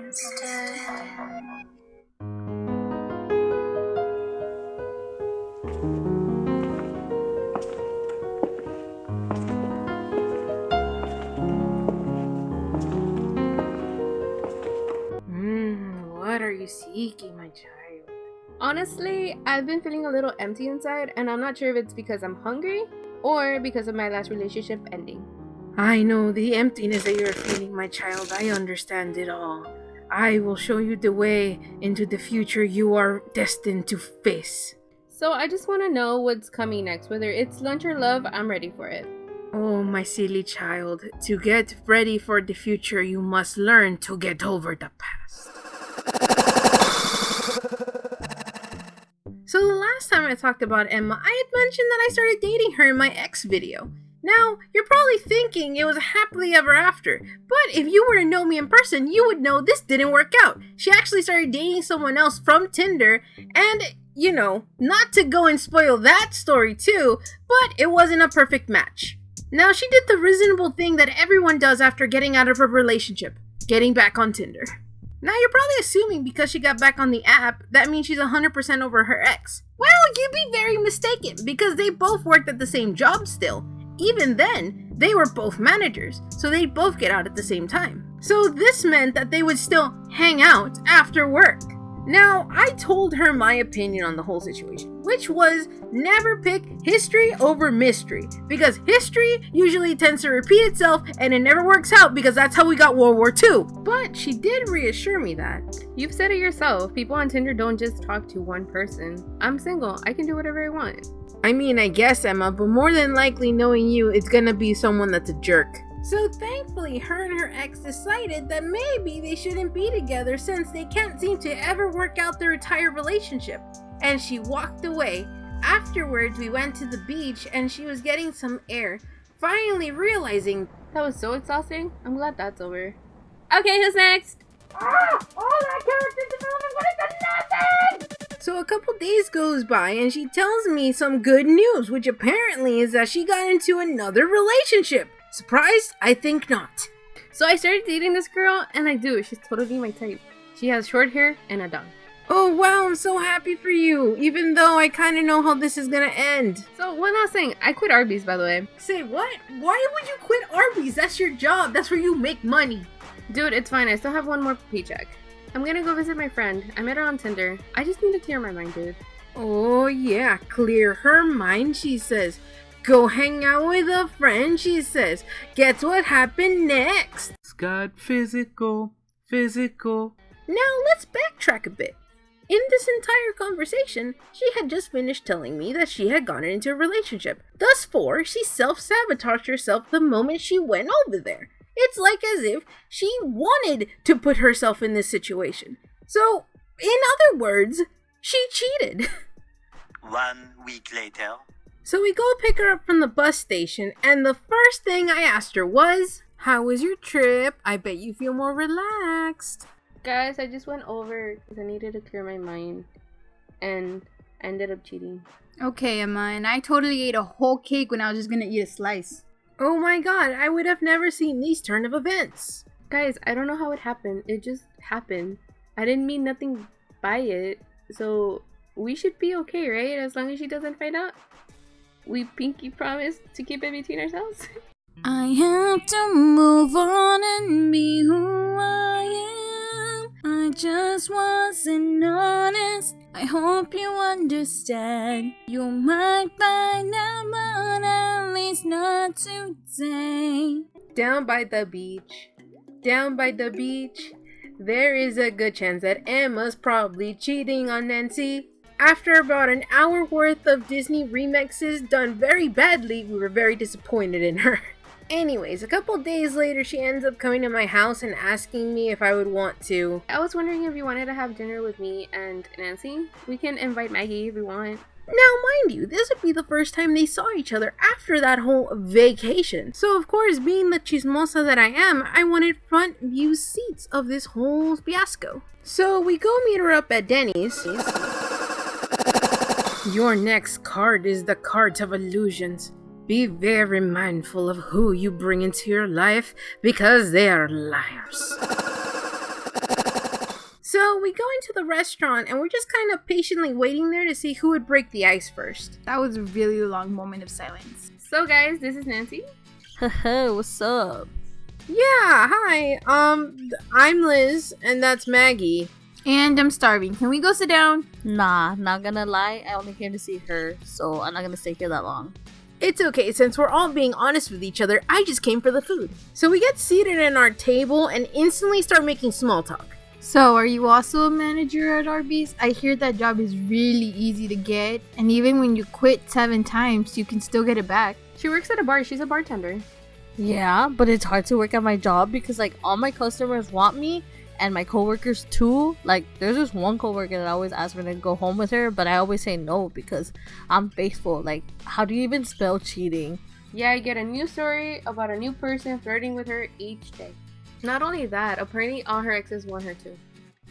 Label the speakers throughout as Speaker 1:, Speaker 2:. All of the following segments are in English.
Speaker 1: instead.
Speaker 2: What are you seeking, my child?
Speaker 3: Honestly, I've been feeling a little empty inside, and I'm not sure if it's because I'm hungry or because of my last relationship ending.
Speaker 2: I know the emptiness that you're feeling, my child. I understand it all. I will show you the way into the future you are destined to face.
Speaker 3: So I just want to know what's coming next. Whether it's lunch or love, I'm ready for it.
Speaker 2: Oh, my silly child. To get ready for the future, you must learn to get over the past. So the last time I talked about Emma, I had mentioned that I started dating her in my ex video. Now, you're probably thinking it was happily ever after, but if you were to know me in person, you would know this didn't work out. She actually started dating someone else from Tinder, and, not to go and spoil that story too, but it wasn't a perfect match. Now, she did the reasonable thing that everyone does after getting out of a relationship, getting back on Tinder. Now, you're probably assuming because she got back on the app, that means she's 100% over her ex. Well, you'd be very mistaken, because they both worked at the same job still. Even then, they were both managers, so they'd both get out at the same time. So this meant that they would still hang out after work. Now, I told her my opinion on the whole situation, which was never pick history over mystery, because history usually tends to repeat itself and it never works out because that's how we got World War II. But she did reassure me that.
Speaker 3: You've said it yourself. People on Tinder don't just talk to one person. I'm single. I can do whatever I want.
Speaker 2: I mean, I guess, Emma, but more than likely knowing you, it's gonna be someone that's a jerk. So thankfully, her and her ex decided that maybe they shouldn't be together since they can't seem to ever work out their entire relationship. And she walked away. Afterwards, we went to the beach and she was getting some air, finally realizing
Speaker 3: that was so exhausting. I'm glad that's over. Okay, who's next?
Speaker 2: All that character development would have done nothing! So a couple days goes by and she tells me some good news, which apparently is that she got into another relationship. Surprised? I think not.
Speaker 3: So I started dating this girl, and I do. She's totally my type. She has short hair and a dog.
Speaker 2: Oh wow, I'm so happy for you, even though I kind of know how this is gonna end.
Speaker 3: So one last thing, I quit Arby's, by the way.
Speaker 2: Say what? Why would you quit Arby's? That's your job. That's where you make money.
Speaker 3: Dude, it's fine. I still have one more paycheck. I'm gonna go visit my friend. I met her on Tinder. I just need to clear my mind, dude.
Speaker 2: Oh yeah, clear her mind, she says. Go hang out with a friend, she says. Guess what happened next?
Speaker 4: It's got physical.
Speaker 2: Now let's backtrack a bit. In this entire conversation, she had just finished telling me that she had gotten into a relationship. Thus far, she self-sabotaged herself the moment she went over there. It's like as if she wanted to put herself in this situation. So, in other words, she cheated.
Speaker 1: 1 week later.
Speaker 2: So we go pick her up from the bus station, and the first thing I asked her was, "How was your trip? I bet you feel more relaxed."
Speaker 3: Guys, I just went over because I needed to clear my mind, and I ended up cheating.
Speaker 5: Okay, Emma, and I totally ate a whole cake when I was just gonna eat a slice.
Speaker 2: Oh my god, I would have never seen these turn of events.
Speaker 3: Guys, I don't know how it happened. It just happened. I didn't mean nothing by it, so we should be okay, right? As long as she doesn't find out. We pinky promise to keep it between ourselves.
Speaker 5: I have to move on and be who I am. I just wasn't honest. I hope you understand. You might find out, but at least not today.
Speaker 2: Down by the beach. There is a good chance that Emma's probably cheating on Nancy. After about an hour worth of Disney remixes done very badly, we were very disappointed in her. Anyways, a couple days later, she ends up coming to my house and asking me if I would want to.
Speaker 3: I was wondering if you wanted to have dinner with me and Nancy. We can invite Maggie if we want.
Speaker 2: Now, mind you, this would be the first time they saw each other after that whole vacation. So, of course, being the chismosa that I am, I wanted front view seats of this whole fiasco. So, we go meet her up at Denny's. Your next card is the card of illusions. Be very mindful of who you bring into your life because they are liars. So we go into the restaurant and we're just kind of patiently waiting there to see who would break the ice first.
Speaker 5: That was a really long moment of silence.
Speaker 3: So guys, this is Nancy.
Speaker 5: Haha, what's up?
Speaker 2: Yeah, hi. I'm Liz and that's Maggie.
Speaker 5: And I'm starving. Can we go sit down? Nah, not gonna lie. I only came to see her, so I'm not gonna stay here that long.
Speaker 2: It's okay, since we're all being honest with each other, I just came for the food. So we get seated at our table and instantly start making small talk.
Speaker 5: So, are you also a manager at Arby's? I hear that job is really easy to get, and even when you quit 7 times, you can still get it back.
Speaker 3: She works at a bar. She's a bartender.
Speaker 6: Yeah, but it's hard to work at my job because like all my customers want me and my coworkers too. Like there's this one coworker that always asks me to go home with her, but I always say no because I'm faithful. Like, how do you even spell cheating?
Speaker 3: Yeah, I get a new story about a new person flirting with her each day. Not only that, apparently all her exes want her too.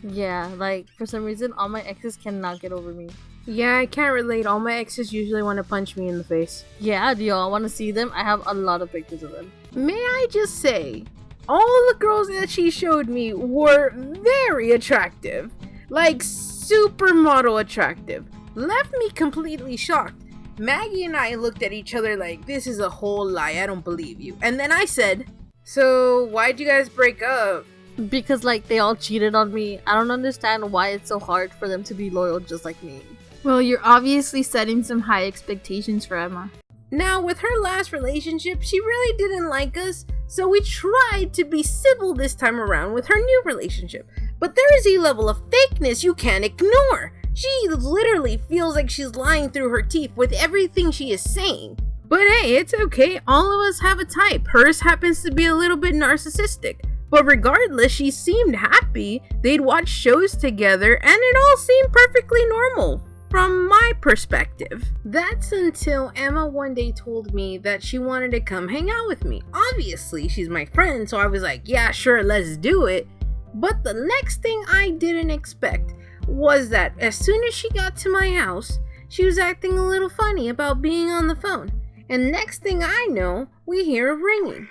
Speaker 6: Yeah, like for some reason all my exes cannot get over me.
Speaker 2: Yeah, I can't relate. All my exes usually want to punch me in the face.
Speaker 6: Yeah, do y'all want to see them? I have a lot of pictures of them.
Speaker 2: May I just say, all the girls that she showed me were very attractive. Like, supermodel attractive. Left me completely shocked. Maggie and I looked at each other like, this is a whole lie, I don't believe you. And then I said, so why'd you guys break up?
Speaker 6: Because like they all cheated on me. I don't understand why it's so hard for them to be loyal just like me.
Speaker 5: Well, you're obviously setting some high expectations for Emma.
Speaker 2: Now, with her last relationship, she really didn't like us, so we tried to be civil this time around with her new relationship. But there is a level of fakeness you can't ignore. She literally feels like she's lying through her teeth with everything she is saying. But hey, it's okay, all of us have a type. Hers happens to be a little bit narcissistic. But regardless, she seemed happy. They'd watch shows together and it all seemed perfectly normal. From my perspective. That's until Emma one day told me that she wanted to come hang out with me. Obviously, she's my friend, so I was like, yeah, sure, let's do it. But the next thing I didn't expect was that as soon as she got to my house, she was acting a little funny about being on the phone. And next thing I know, we hear a ringing.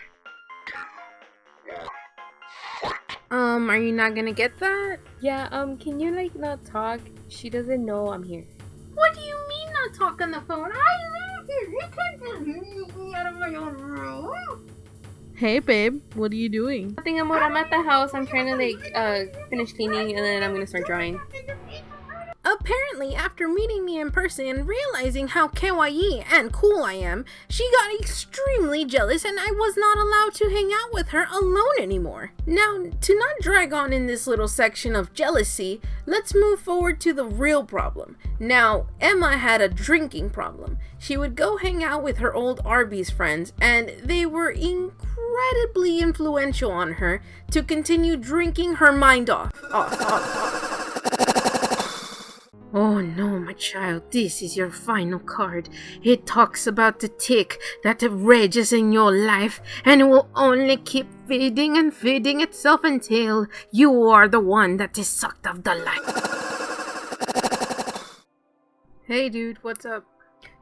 Speaker 2: Are you not gonna get that?
Speaker 3: Yeah, can you like not talk? She doesn't know I'm here.
Speaker 2: What do you mean not talk on the phone? I live here. You can't just leave me out of my own room.
Speaker 6: Hey babe, what are you doing?
Speaker 3: Nothing, amor. I'm at the house. I'm trying to like finish cleaning and then I'm gonna start drawing.
Speaker 2: Apparently, after meeting me in person and realizing how kawaii and cool I am, she got extremely jealous and I was not allowed to hang out with her alone anymore. Now, to not drag on in this little section of jealousy, let's move forward to the real problem. Now, Emma had a drinking problem. She would go hang out with her old Arby's friends and they were incredibly influential on her to continue drinking her mind off. Oh no, my child, this is your final card. It talks about the tick that rages in your life and it will only keep feeding and feeding itself until you are the one that is sucked of the life. Hey dude, what's up?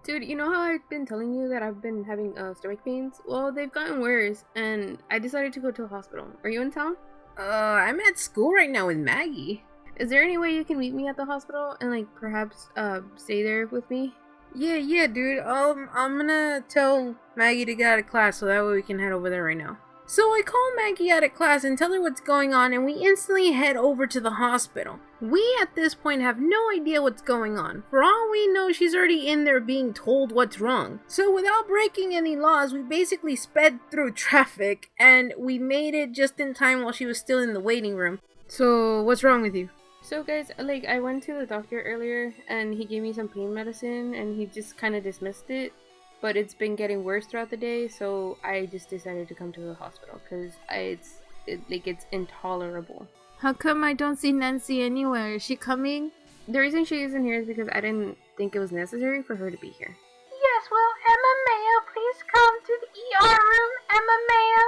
Speaker 3: Dude, you know how I've been telling you that I've been having stomach pains? Well, they've gotten worse and I decided to go to the hospital. Are you in town?
Speaker 2: I'm at school right now with Maggie.
Speaker 3: Is there any way you can meet me at the hospital and like perhaps stay there with me?
Speaker 2: Yeah, dude. I'm gonna tell Maggie to get out of class so that way we can head over there right now. So I call Maggie out of class and tell her what's going on and we instantly head over to the hospital. We at this point have no idea what's going on. For all we know, she's already in there being told what's wrong. So without breaking any laws, we basically sped through traffic and we made it just in time while she was still in the waiting room. So what's wrong with you?
Speaker 3: So guys, like I went to the doctor earlier and he gave me some pain medicine and he just kind of dismissed it. But it's been getting worse throughout the day, so I just decided to come to the hospital because it's intolerable.
Speaker 5: How come I don't see Nancy anywhere? Is she coming?
Speaker 3: The reason she isn't here is because I didn't think it was necessary for her to be here.
Speaker 2: Yes, will Emma Mayo please come to the ER room? Emma Mayo?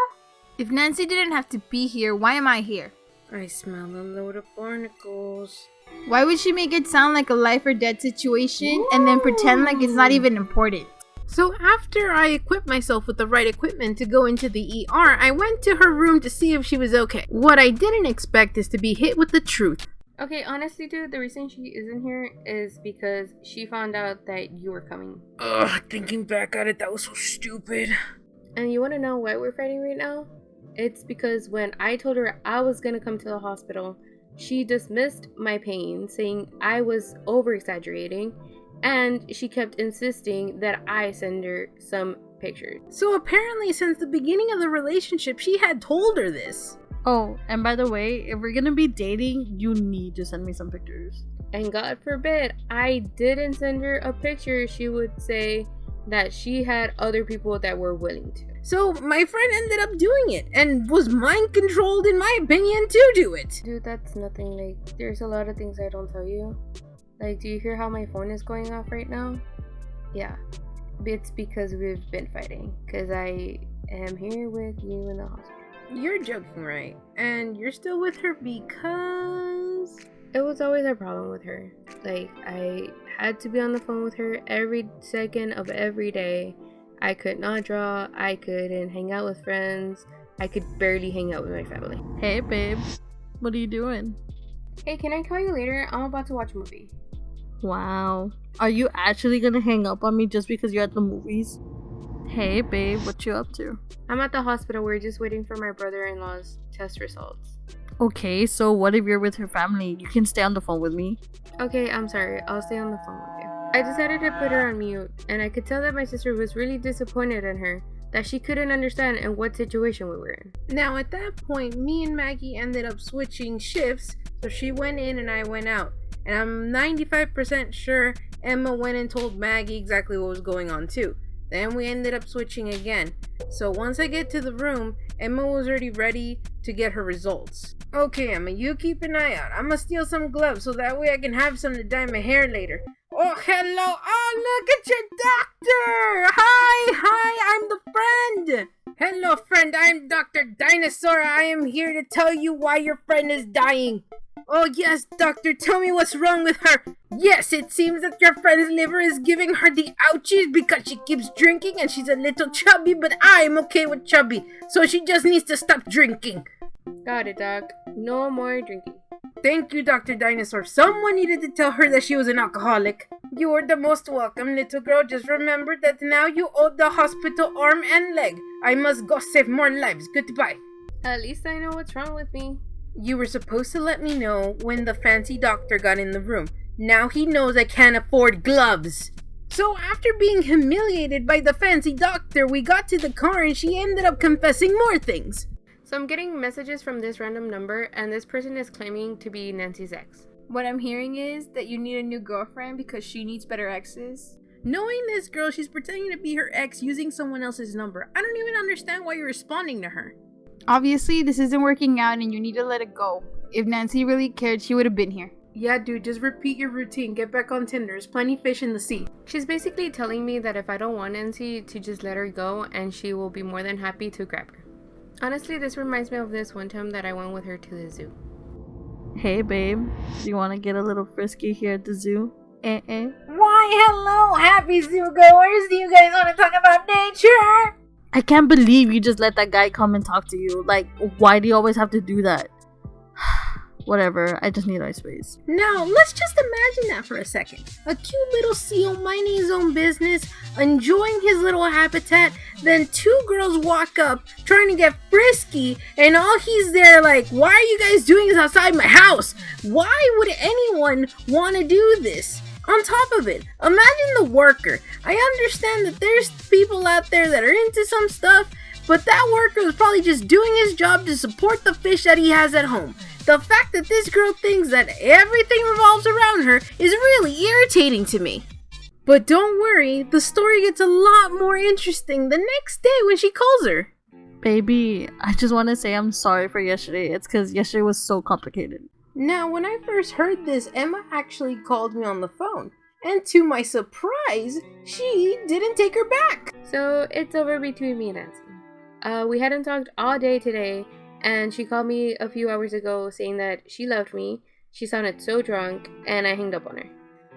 Speaker 5: If Nancy didn't have to be here, why am I here?
Speaker 2: I smell a load of barnacles.
Speaker 5: Why would she make it sound like a life or death situation and then pretend like it's not even important?
Speaker 2: So after I equipped myself with the right equipment to go into the ER, I went to her room to see if she was okay. What I didn't expect is to be hit with the truth.
Speaker 3: Okay, honestly, dude, the reason she isn't here is because she found out that you were coming.
Speaker 2: Ugh, thinking back at it, that was so stupid.
Speaker 3: And you want to know why we're fighting right now? It's because when I told her I was gonna come to the hospital, she dismissed my pain, saying I was over-exaggerating, and she kept insisting that I send her some pictures.
Speaker 2: So apparently since the beginning of the relationship, she had told her this.
Speaker 6: Oh, and by the way, if we're gonna be dating, you need to send me some pictures.
Speaker 3: And God forbid I didn't send her a picture, she would say that she had other people that were willing to.
Speaker 2: So my friend ended up doing it and was mind controlled, in my opinion, to do it.
Speaker 3: Dude, that's nothing. Like, there's a lot of things I don't tell you. Like, do you hear how my phone is going off right now? Yeah. It's because we've been fighting. Because I am here with you in the hospital.
Speaker 2: You're joking, right? And you're still with her because...
Speaker 3: It was always a problem with her. Like, I had to be on the phone with her every second of every day. I could not draw. I couldn't hang out with friends. I could barely hang out with my family.
Speaker 6: Hey, babe. What are you doing?
Speaker 3: Hey, can I call you later? I'm about to watch a movie.
Speaker 6: Wow. Are you actually gonna hang up on me just because you're at the movies? Hey, babe. What you up to?
Speaker 3: I'm at the hospital. We're just waiting for my brother-in-law's test results.
Speaker 6: Okay, so what if you're with her family? You can stay on the phone with me.
Speaker 3: Okay, I'm sorry. I'll stay on the phone with you. I decided to put her on mute, and I could tell that my sister was really disappointed in her, that she couldn't understand in what situation we were in.
Speaker 2: Now at that point, me and Maggie ended up switching shifts, so she went in and I went out. And I'm 95% sure Emma went and told Maggie exactly what was going on too. Then we ended up switching again. So once I get to the room, Emma was already ready to get her results. Okay, Emma, you keep an eye out. I'm gonna steal some gloves so that way I can have some to dye my hair later. Oh, hello. Oh, look at your doctor. Hi, I'm the friend. Hello, friend. I'm Dr. Dinosaur. I am here to tell you why your friend is dying. Oh, yes, doctor. Tell me what's wrong with her. Yes, it seems that your friend's liver is giving her the ouchies because she keeps drinking and she's a little chubby, but I'm okay with chubby. So she just needs to stop drinking.
Speaker 3: Got it, Doc. No more drinking.
Speaker 2: Thank you, Dr. Dinosaur. Someone needed to tell her that she was an alcoholic. You are the most welcome, little girl. Just remember that now you owe the hospital arm and leg. I must go save more lives. Goodbye.
Speaker 3: At least I know what's wrong with me.
Speaker 2: You were supposed to let me know when the fancy doctor got in the room. Now he knows I can't afford gloves. So after being humiliated by the fancy doctor, we got to the car and she ended up confessing more things.
Speaker 3: So I'm getting messages from this random number, and this person is claiming to be Nancy's ex.
Speaker 5: What I'm hearing is that you need a new girlfriend because she needs better exes.
Speaker 2: Knowing this girl, she's pretending to be her ex using someone else's number. I don't even understand why you're responding to her.
Speaker 7: Obviously, this isn't working out and you need to let it go. If Nancy really cared, she would have been here.
Speaker 2: Yeah, dude, just repeat your routine. Get back on Tinder. There's plenty fish in the sea.
Speaker 3: She's basically telling me that if I don't want Nancy, to just let her go, and she will be more than happy to grab her. Honestly, this reminds me of this one time that I went with her to the zoo.
Speaker 6: Hey, babe. Do you want to get a little frisky here at the zoo?
Speaker 2: Why, hello, happy zoo goers. Do you guys want to talk about nature?
Speaker 6: I can't believe you just let that guy come and talk to you. Like, why do you always have to do that? Whatever, I just need my space.
Speaker 2: Now, let's just imagine that for a second. A cute little seal minding his own business, enjoying his little habitat, then two girls walk up, trying to get frisky, and all he's there like, why are you guys doing this outside my house? Why would anyone want to do this? On top of it, imagine the worker. I understand that there's people out there that are into some stuff, but that worker is probably just doing his job to support the fish that he has at home. The fact that this girl thinks that everything revolves around her is really irritating to me. But don't worry, the story gets a lot more interesting the next day when she calls her.
Speaker 6: Baby, I just want to say I'm sorry for yesterday. It's because yesterday was so complicated.
Speaker 2: Now, when I first heard this, Emma actually called me on the phone. And to my surprise, she didn't take her back.
Speaker 3: So it's over between me and Nancy. We hadn't talked all day today, and she called me a few hours ago saying that she loved me. She sounded so drunk, and I hanged up on her.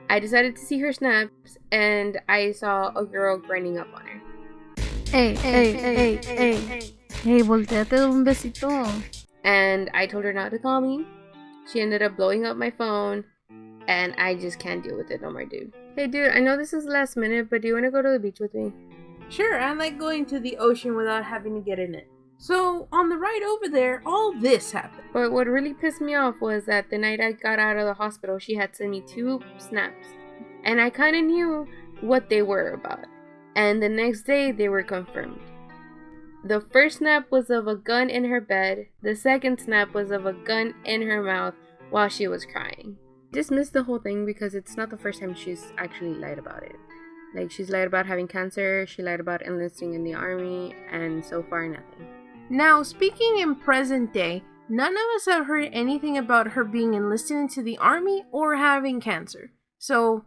Speaker 3: I decided to see her snaps, and I saw a girl grinding up on her.
Speaker 6: Hey, volteate un besito.
Speaker 3: And I told her not to call me. She ended up blowing up my phone, and I just can't deal with it no more, dude. Hey, dude, I know this is last minute, but do you want to go to the beach with me?
Speaker 2: Sure, I like going to the ocean without having to get in it. So, on the ride over there, all this happened.
Speaker 3: But what really pissed me off was that the night I got out of the hospital, she had sent me 2 snaps. And I kind of knew what they were about. And the next day, they were confirmed. The first snap was of a gun in her bed. The second snap was of a gun in her mouth while she was crying. Dismiss the whole thing because it's not the first time she's actually lied about it. Like, she's lied about having cancer, she lied about enlisting in the army, and so far nothing.
Speaker 2: Now, speaking in present day, none of us have heard anything about her being enlisted into the army or having cancer. So,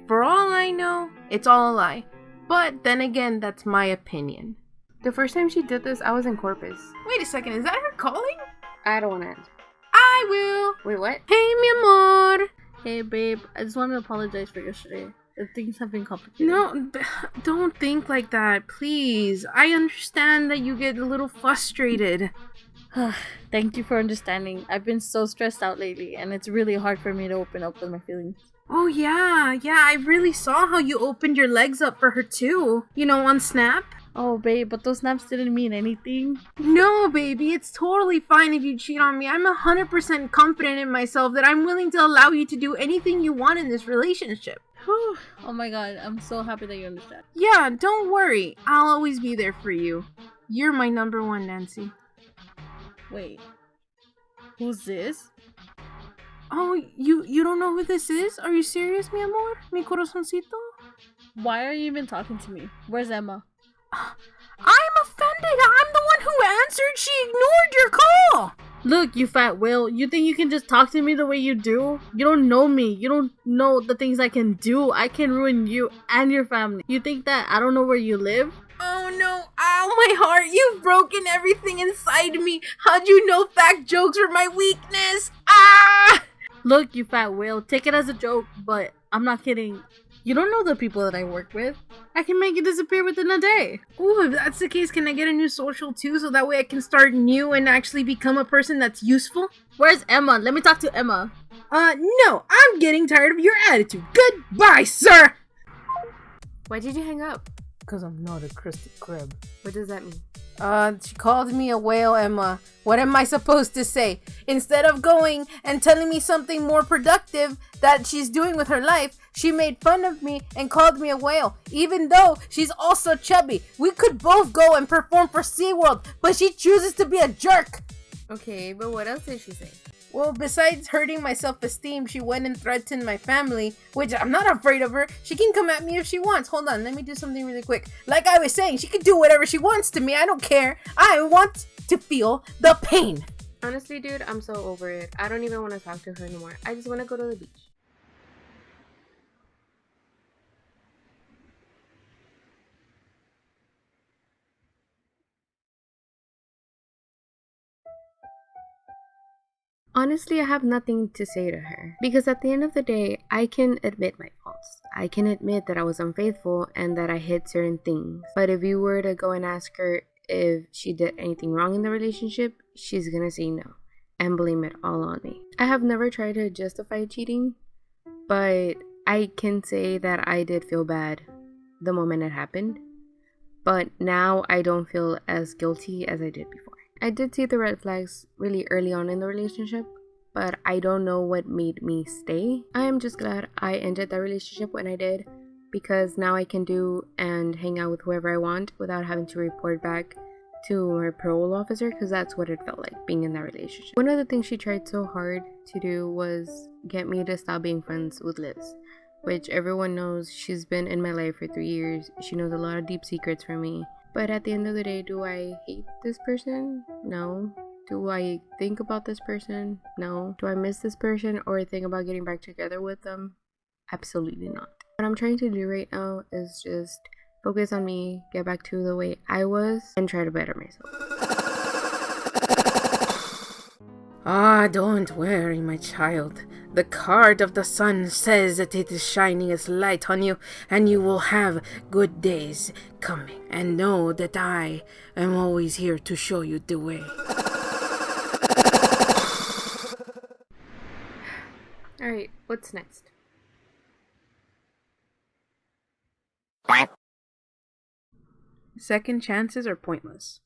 Speaker 2: for all I know, it's all a lie. But then again, that's my opinion.
Speaker 3: The first time she did this, I was in Corpus.
Speaker 2: Wait a second, is that her calling?
Speaker 3: I don't want to answer.
Speaker 2: I will.
Speaker 3: Wait, what?
Speaker 2: Hey, mi amor.
Speaker 6: Hey, babe, I just want to apologize for yesterday. Things have been complicated.
Speaker 2: No, don't think like that, please. I understand that you get a little frustrated.
Speaker 6: Thank you for understanding. I've been so stressed out lately, and it's really hard for me to open up with my feelings.
Speaker 2: Oh, yeah, I really saw how you opened your legs up for her too. You know, on Snap.
Speaker 6: Oh, babe, but those snaps didn't mean anything.
Speaker 2: No, baby, it's totally fine if you cheat on me. I'm 100% confident in myself that I'm willing to allow you to do anything you want in this relationship.
Speaker 6: Whew. Oh my god, I'm so happy that you understand.
Speaker 2: Yeah, don't worry. I'll always be there for you. You're my number one, Nancy.
Speaker 6: Wait, who's this?
Speaker 2: Oh, you don't know who this is? Are you serious, mi amor? Mi corazoncito?
Speaker 6: Why are you even talking to me? Where's Emma?
Speaker 2: I'm offended. I'm the one who answered. She ignored your call.
Speaker 6: Look, you fat whale. You think you can just talk to me the way you do? You don't know me. You don't know the things I can do. I can ruin you and your family. You think that I don't know where you live?
Speaker 2: Oh no. Ow, my heart. You've broken everything inside me. How'd you know fact jokes were my weakness? Ah!
Speaker 6: Look, you fat whale. Take it as a joke, but I'm not kidding. You don't know the people that I work with. I can make it disappear within a day.
Speaker 2: Ooh, if that's the case, can I get a new social too so that way I can start new and actually become a person that's useful?
Speaker 6: Where's Emma? Let me talk to Emma.
Speaker 2: No, I'm getting tired of your attitude. Goodbye, sir!
Speaker 3: Why did you hang up?
Speaker 4: Because I'm not a Krista Kreb.
Speaker 3: What does that mean?
Speaker 2: She called me a whale, Emma. What am I supposed to say? Instead of going and telling me something more productive that she's doing with her life, she made fun of me and called me a whale, even though she's also chubby. We could both go and perform for SeaWorld, but she chooses to be a jerk.
Speaker 3: Okay, but what else did she say?
Speaker 2: Well, besides hurting my self-esteem, she went and threatened my family, which I'm not afraid of her. She can come at me if she wants. Hold on, let me do something really quick. Like I was saying, she can do whatever she wants to me. I don't care. I want to feel the pain.
Speaker 3: Honestly, dude, I'm so over it. I don't even want to talk to her anymore. I just want to go to the beach. Honestly, I have nothing to say to her. Because at the end of the day, I can admit my faults. I can admit that I was unfaithful and that I hid certain things. But if you were to go and ask her if she did anything wrong in the relationship, she's gonna say no and blame it all on me. I have never tried to justify cheating, but I can say that I did feel bad the moment it happened. But now I don't feel as guilty as I did before. I did see the red flags really early on in the relationship, but I don't know what made me stay. I am just glad I ended that relationship when I did, because now I can do and hang out with whoever I want without having to report back to my parole officer, because that's what it felt like being in that relationship. One of the things she tried so hard to do was get me to stop being friends with Liz, which everyone knows. She's been in my life for 3 years. She knows a lot of deep secrets from me. But at the end of the day, do I hate this person? No. Do I think about this person? No. Do I miss this person or think about getting back together with them? Absolutely not. What I'm trying to do right now is just focus on me, get back to the way I was, and try to better myself.
Speaker 2: Ah, don't worry, my child. The card of the sun says that it is shining its light on you, and you will have good days coming. And know that I am always here to show you the way.
Speaker 3: Alright, what's next?
Speaker 2: Second chances are pointless.